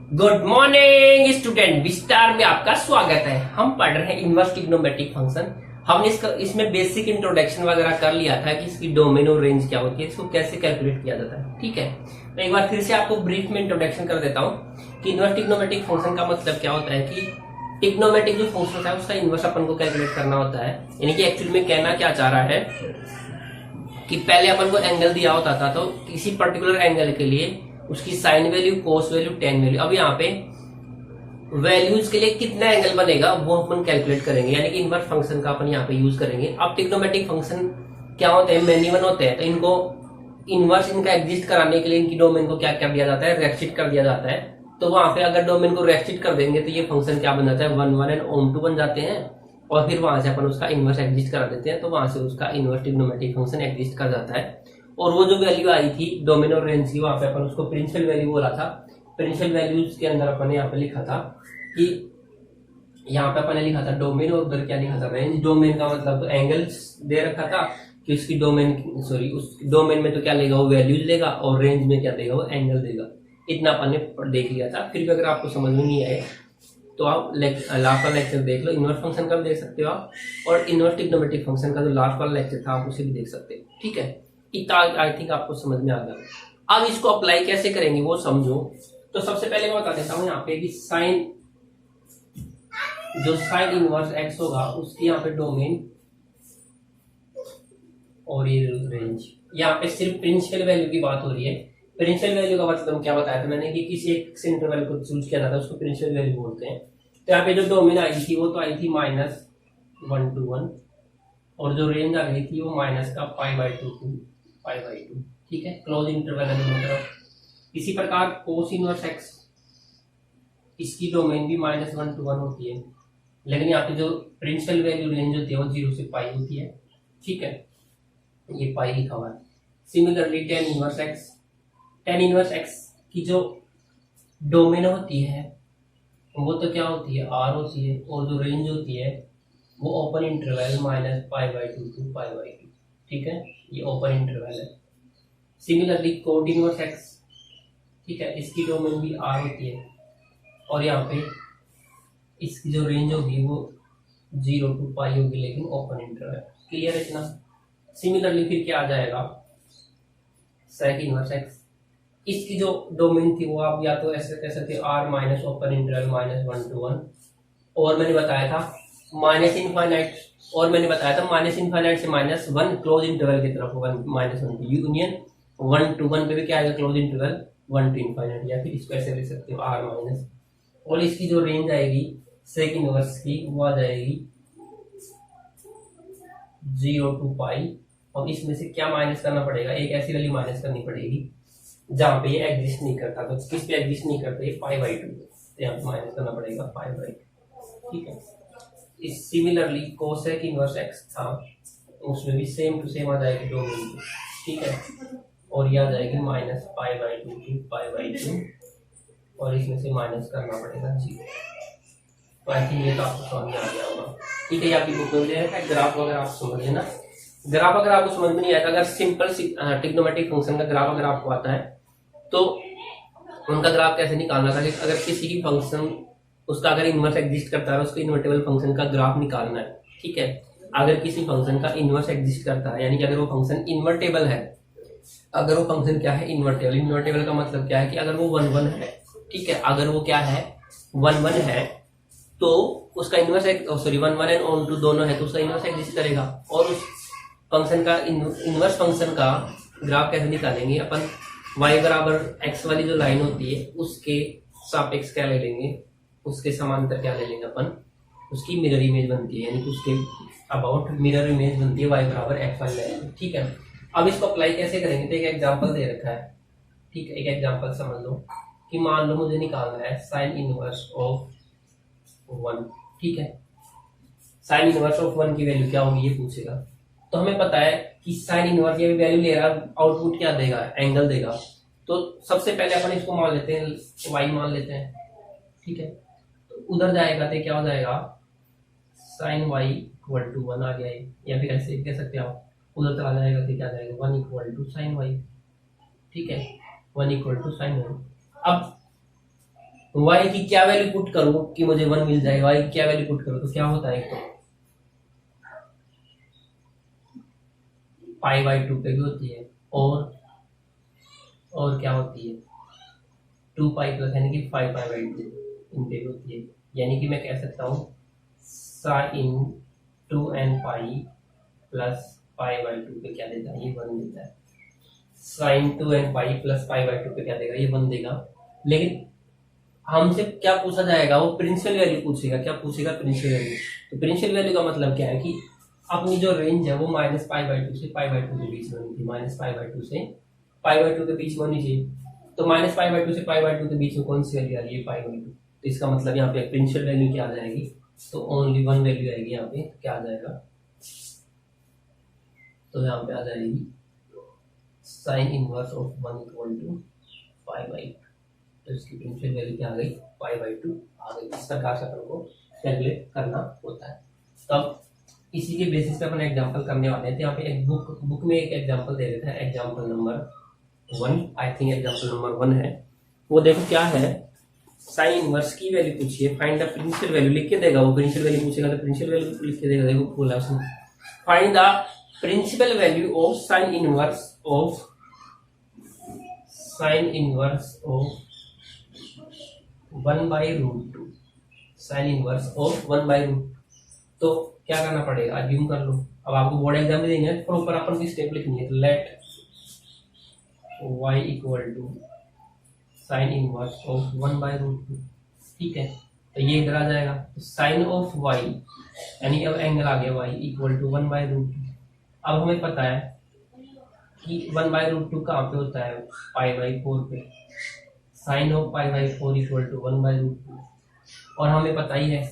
Good morning student, विस्तार में आपका स्वागत है। हम पढ़ रहे हैं इनवर्स ट्रिग्नोमेट्रिक फंक्शन। हमने इसमें बेसिक इंट्रोडक्शन वगैरह कर लिया था कि इसकी डोमेन और रेंज क्या होती है, इसको कैसे कैलकुलेट किया जाता है। ठीक है, मैं एक बार फिर से आपको ब्रीफ में इंट्रोडक्शन कर देता हूँ कि इनवर्स ट्रिग्नोमेट्रिक फंक्शन का मतलब क्या होता है कि ट्रिग्नोमेट्रिक जो फंक्शन है उसका इनवर्स अपन को कैलकुलेट करना होता है। यानी कि एक्चुअली में कहना क्या चाह रहा है कि पहले अपन को एंगल दिया होता था, तो किसी पर्टिकुलर एंगल के लिए उसकी साइन वैल्यू, कोस वैल्यू, टेन वैल्यू, अब यहाँ पे वैल्यूज के लिए कितना एंगल बनेगा वो अपन कैलकुलेट करेंगे। यानी कि इनवर्स फंक्शन का अपन यहाँ पे यूज करेंगे। अब ट्रिग्नोमेट्रिक फंक्शन क्या होते हैं, मेनी वन होते हैं, तो इनको इनवर्स इनका एग्जिस्ट कराने के लिए इनकी डोमेन को क्या कर दिया जाता है, रेस्ट्रिक्ट कर दिया जाता है। तो वहां पे अगर डोमेन को रेस्ट्रिक्ट कर देंगे तो ये फंक्शन क्या बन जाता है, one one and onto बन जाते हैं। और फिर वहां से अपन उसका इनवर्स एग्जिस्ट करा देते हैं, तो वहां से उसका इनवर्स ट्रिग्नोमेट्रिक फंक्शन एग्जिस्ट कर जाता है। और वो जो वैल्यू आई थी डोमेन और रेंज की, वहां पे अपन उसको प्रिंसिपल वैल्यू बोला था। प्रिंसिपल वैल्यूज के अंदर अपन यहाँ पे लिखा था कि यहाँ पे अपन ने लिखा था डोमेन, और उधर क्या लिखा था, रेंज। डोमेन का मतलब तो एंगल्स दे रखा था कि उसकी डोमेन, सॉरी उस डोमेन में तो क्या लेगा, वो वैल्यूज लेगा, और रेंज में क्या देगा, वो एंगल देगा। इतना अपन ने देख लिया था। फिर भी अगर आपको समझ में नहीं आए तो आप लास्ट वाला लेक्चर देख लो। इनवर्स फंक्शन का भी देख सकते हो आप, और इनवर्स ट्रिग्नोमेट्रिक फंक्शन का जो लास्ट वाला लेक्चर था आप उसे भी देख सकते हो। ठीक है, इतना आई थिंक आपको समझ में आ गया। अब इसको अप्लाई कैसे करेंगे वो समझो। तो सबसे पहले मैं बता देता हूँ यहाँ पे कि साइन, जो साइन इनवर्स एक्स होगा उसकी यहाँ पे डोमेन और ये रेंज। यहाँ पे सिर्फ प्रिंसिपल वैल्यू की बात हो रही है। प्रिंसिपल वैल्यू का मतलब क्या बताया था मैंने कि किसी एक से इंटरवल को चूज किया जाता है, उसको प्रिंसिपल वैल्यू बोलते हैं। तो यहाँ पे जो डोमेन आई थी वो तो आई थी -1 to 1, और जो रेंज आ गई थी वो माइनस का π/2 to π/2। ठीक है, क्लोज इंटरवल है दोनों तरफ। इसी प्रकार कोस इनवर्स एक्स, इसकी डोमेन भी -1 to 1 होती है, लेकिन यहाँ पे जो प्रिंसिपल वैल्यू रेंज होती है वो 0 से π होती है। ठीक है, ये पाई लिखा हुआ है। Similarly tan inverse x, tan inverse x की जो डोमेन होती है वो तो क्या होती है, आर होती है, और जो रेंज होती है वो ओपन इंटरवल -π/2 to π/2। ठीक है, ये ओपन इंटरवल है। सिमिलरली कोट इनवर्स एक्स, ठीक है, इसकी डोमेन भी आर होती है, और यहाँ पे इसकी जो रेंज होगी वो 0 to π होगी, लेकिन ओपन इंटरवल। क्लियर है इतना। सिमिलरली फिर क्या आ जाएगा, सेक इनवर्स एक्स, इसकी जो डोमेन थी वो आप या तो ऐसे कह सकते R minus open interval -1 to 1, और मैंने बताया था माइनस इनफाइनाइट, और मैंने बताया था माइनस इनफाइनाइट से -1 क्लोज इंटरवल की तरफ, -1 यूनियन 1 to 1 पे भी क्या आएगा, क्लोज इंटरवल 1 to इनफाइनाइट, या फिर इसको ऐसे लिख सकते हो आर माइनस। और इसकी जो रेंज आएगी सेक इनवर्स की वो आ जाएगी 0 to π, और इसमें से क्या माइनस करना पड़ेगा, एक ऐसी वैल्यू माइनस करनी पड़ेगी जहां पे ये एग्जिस्ट नहीं करता। तो किस पे एग्जिस्ट नहीं करता, ये π/2, तो यहाँ पे माइनस करना पड़ेगा π/2। ठीक है, इस सिमिलरली कोसेक इनवर्स एक्स था, उसमें भी सेम टू सेम आ जाएगी डोमेन। ठीक है, और ये आ जाएगी -π/2 to π/2, और इसमें से माइनस करना पड़ेगा 0। तो आई थिंक ये तो आपको समझ में आ गया होगा। ठीक है, आपकी बुक में दिया है ग्राफ वगैरह आप समझ लेना। ग्राफ अगर आपको समझ में नहीं आएगा, अगर सिंपल ट्रिग्नोमेट्रिक फंक्शन का ग्राफ अगर आपको आता है तो उनका ग्राफ कैसे निकालना था, अगर किसी की फंक्शन उसका अगर इनवर्स एग्जिस्ट करता है उसको इन्वर्टेबल फंक्शन का ग्राफ निकालना है। ठीक है, अगर किसी फंक्शन का इनवर्स एग्जिस्ट करता है, यानी कि अगर वो फंक्शन इन्वर्टेबल है, अगर वो फंक्शन क्या है, इन्वर्टेबल। इन्वर्टेबल का मतलब क्या है कि अगर वो 1 1 है, ठीक है, अगर वो क्या है 1 1 है तो उसका inverse, sorry 1 1 and onto दोनों है तो उसका इनवर्स एग्जिस्ट करेगा। और उस फंक्शन का इनवर्स फंक्शन का ग्राफ कैसे निकालेंगे अपन, y बराबर x वाली जो लाइन होती है उसके सापेक्ष क्या ले लेंगे, उसके समांतर क्या ले लेंगे अपन, उसकी मिरर इमेज बनती है, यानी कि उसके अबाउट मिरर इमेज बनती है y बराबर x वाली लाइन। ठीक है, अब इसको अप्लाई कैसे करेंगे, तो एक एग्जांपल दे रखा है। ठीक है, एक एग्जांपल समझ लो कि मान लो मुझे निकालना है साइन इनवर्स ऑफ 1। ठीक है, साइन इनवर्स ऑफ 1 की वैल्यू क्या होगी ये पूछेगा। तो हमें पता है कि साइन इनवर्स ये वैल्यू ले रहा है, आउटपुट क्या देगा, एंगल देगा। तो सबसे पहले अपन इसको मान लेते हैं, y मान लेते हैं। ठीक है, तो उधर जाएगा तो क्या हो जाएगा, साइन y = 1 आ गया है, या फिर ऐसे कह सकते हैं आप, उधर चला जाएगा तो क्या जाएगा 1 = sin y। ठीक है, 1 = sin y। अब y की क्या वैल्यू पुट करूं कि मुझे 1 मिल जाए, y की क्या वैल्यू पुट करूं तो क्या होता है, तो पाई बाई 2 पे भी होती है और क्या होती है 2 पाई प्लस यानी कि 5 पाई बाई 2 इन पे भी होती है। यानी कि मैं कह सकता हूँ sine 2n pi plus pi by 2 पे क्या देता है, ये 1 देता है। Sine 2n pi plus pi by 2 पे क्या देगा, ये 1 देगा। लेकिन हमसे क्या पूछा जाएगा, वो प्रिंसिपल वैल्यू पूछेगा। क्या पूछेगा, प्रिंसिपल वैल्यू। तो प्रिंसिपल वैल्यू का मतलब क्या है कि अपनी जो रेंज है वो माइनस पाई बाई 2 से पाई बाई 2 के बीच में होनी थी, माइनस पाई बाई 2 से पाई बाई 2 के बीच में होनी चाहिए। तो माइनस पाई बाई 2 से पाई बाई 2 के बीच में कौन सी वैल्यू आ रही है, पाई बाई 2। तो इसका मतलब यहाँ पे प्रिंसिपल वैल्यू क्या आ जाएगी, तो ओनली 1 वैल्यू आएगी यहाँ पे। क्या आ जाएगा, तो यहाँ पे आ जाएगी sine inverse of 1 equal to pi by 2। तो इसकी प्रिंसिपल वैल्यू क्या आ गई, पाई बाई 2 आ गई। इस प्रकार से अपन को कैलकुलेट करना होता है। तब इसी के बेसिस पे अपन एग्जांपल करने वाले हैं। तो यहाँ पे एक बुक में एक एग्जांपल दे देते हैं, example number 1। I think example number 1 है वो। देखो क्या है, साइन इनवर्स की वैल्यू पूछिए, फाइंड द प्रिंसिपल वैल्यू लिख के देगा वो। प्रिंसिपल वैल्यू पूछेगा तो प्रिंसिपल वैल्यू लिख के देगा। देखो बोला उसने, find the principal value of sine inverse of 1 by root 2, sine inverse of 1 by root. तो क्या करना पड़ेगा, अज्यूम कर लो। अब आपको बोर्ड एग्जाम में देंगे प्रॉपर अपन की स्टेप लिखनी है। तो let y equal to sine inverse of 1 by root 2। ठीक है, तो ये इधर आ जाएगा। तो साइन ऑफ y यानी अब एंगल आ गया y equal to 1 by root 2। अब हमें पता है कि 1 बाई रूट 2 कहाँ पे होता है, पाई बाई 4 पे। Sine of pi by 4 equal to 1 by root 2। और हमें पता ही है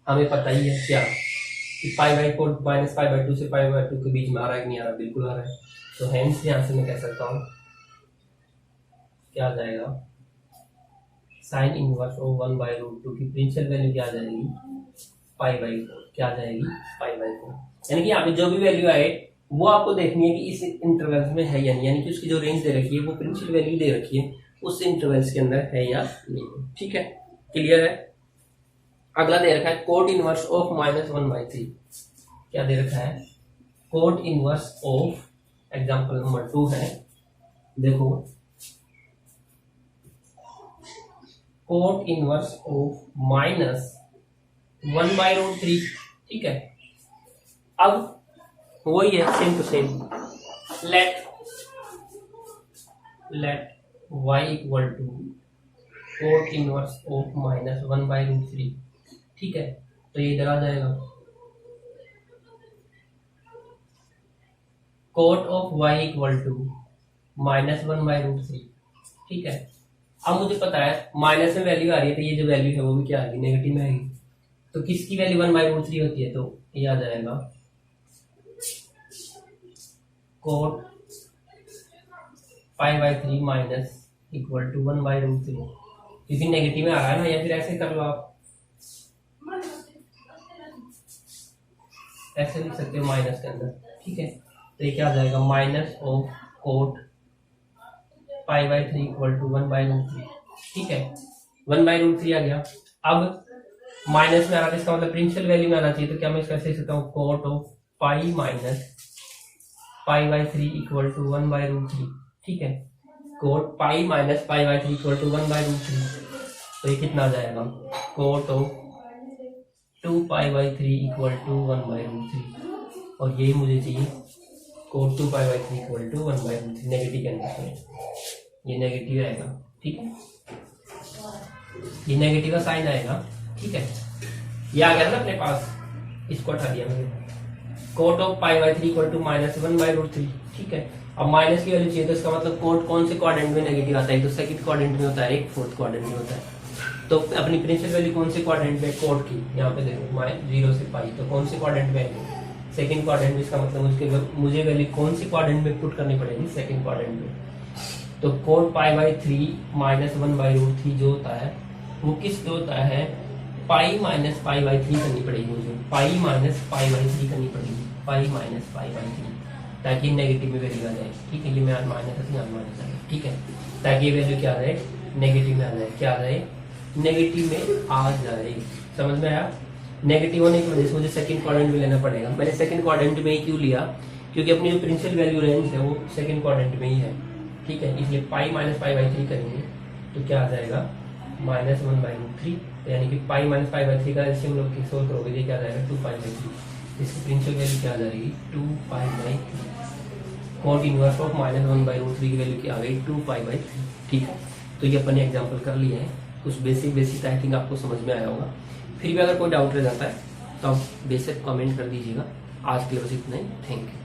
क्या कि pi by 4 minus pi by 2 से पाई बाई 2 के बीच में आ रहा है कि नहीं आ रहा, बिल्कुल आ रहा है। तो हेंस यहाँ से मैं कह सकता हूँ क्या आ जाएगा, sine inverse of 1 by root 2 की प्रिंसिपल वैल्यू क्या आ जाएगी, पाई बाई 4। क्या आ जाएगी, पाई बाई 4। यानी कि यहाँ पे जो भी वैल्यू आए वो आपको देखनी है कि इस इंटरवल में है या नहीं, यानी कि उसकी जो रेंज दे रखी है वो प्रिंसिपल वैल्यू दे रखी है उस इंटरवल्स के अंदर है या नहीं। ठीक है, क्लियर है। अगला दे रखा है कोट इनवर्स ऑफ -1/3। क्या दे रखा है, coat inverse of, example number 2 है। देखो कोट इनवर्स ऑफ -1/√3। ठीक है, अब वही है same to same. Let y equal to cot inverse of -1/√3। ठीक है, तो ये इधर आ जाएगा cot of y equal to -1/√3। ठीक है, अब मुझे पता है माइनस में वैल्यू आ रही है, तो ये जो वैल्यू है वो भी क्या आएगी, नेगेटिव में आएगी। तो किसकी वैल्यू 1/√3 होती है, तो ये आ जाएगा कोट पाई/3 माइनस इक्वल टू 1/√3, क्योंकि नेगेटिव में आ रहा है ना। या फिर ऐसे कर लो आप, ऐसे लिख सकते हो माइनस के अंदर। ठीक है, तो ये क्या आ जाएगा, minus of cot pi equal to 1/√3। ठीक है, 1/√3 आ गया। अब माइनस में आ रहा है, इसका मतलब प्रिंसिपल वैल्यू में आना चाहिए। तो क्या मैं इसका लिख सकता हूँ, cot of pi minus pi equal to 1/√3। ठीक है, cot pi minus pi equal to 1/√3। तो ये कितना आ जाएगा, cot of 2 pi equal to 1/√3। और यही मुझे चाहिए, cot 2 pi equal to 1/√3। Negative cancel, ये नेगेटिव आएगा। ठीक है, ये नेगेटिव का साइन आएगा। ठीक है, ये आ गया ना अपने पास, इसको हटा दिया मैंने। Cot of pi equal to -1/√3। ठीक है, अब माइनस की वैल्यू चाहिए, तो इसका मतलब कोट कौन से क्वाड्रेंट में नेगेटिव आता है, एक तो सेकंड क्वाड्रेंट में होता है, एक फोर्थ क्वाड्रेंट में होता है। तो अपनी प्रिंसिपल वैल्यू कौन से क्वाड्रेंट में, कोट की, यहाँ पे देखो 0 से पाई, तो कौन से क्वाड्रेंट में है, सेकंड क्वाड्रेंट में। इसका मतलब मुझे वैल्यू कौन सी क्वाड्रेंट में पुट करनी पड़ेगी, सेकंड क्वाड्रेंट में। तो कोट पाई/3 माइनस 1/√3 जो होता है वो किस जो होता है, पाई माइनस पाई/3 करनी पड़ेगी मुझे, पाई माइनस पाई/3 करनी पड़ेगी, पाई माइनस पाई/3, ताकि नेगेटिव में वैल्यू आ जाए। ठीक है, ये मैं माइनस है, ठीक है, ताकि ये वैल्यू क्या आ जाए, नेगेटिव में आ जाए, क्या आ जाए, नेगेटिव में आ जाए। समझ में आया? नेगेटिव होने की वजह से मुझे सेकंड क्वाड्रेंट में लेना पड़ेगा। मैंने सेकंड क्वाड्रेंट में ही क्यों लिया, क्योंकि अपनी जो प्रिंसिपल वैल्यू रेंज है वो सेकंड क्वाड्रेंट में ही है, ठीक है। इसलिए पाई माइनस पाई बाई 3 करेंगे तो क्या आ जाएगा, -1/3, यानी कि पाई माइनस पाई बाई 3 का एलसीएम लोग सोल्व करोगे ये क्या आ जाएगा, 2π/3। इसकी प्रिंसिपल वैल्यू क्या आ जाएगी, 2π/3। कॉट इनवर्स ऑफ -1/√3 की वैल्यू क्या आ गई, 2π/3, ठीक है। तो ये अपन ने एग्जाम्पल कर लिया है, कुछ बेसिक आई थिंक आपको समझ में आया होगा। फिर भी अगर कोई डाउट रह जाता है तो आप बेशक कमेंट कर दीजिएगा। आज के लिए बस इतना ही, थैंक यू।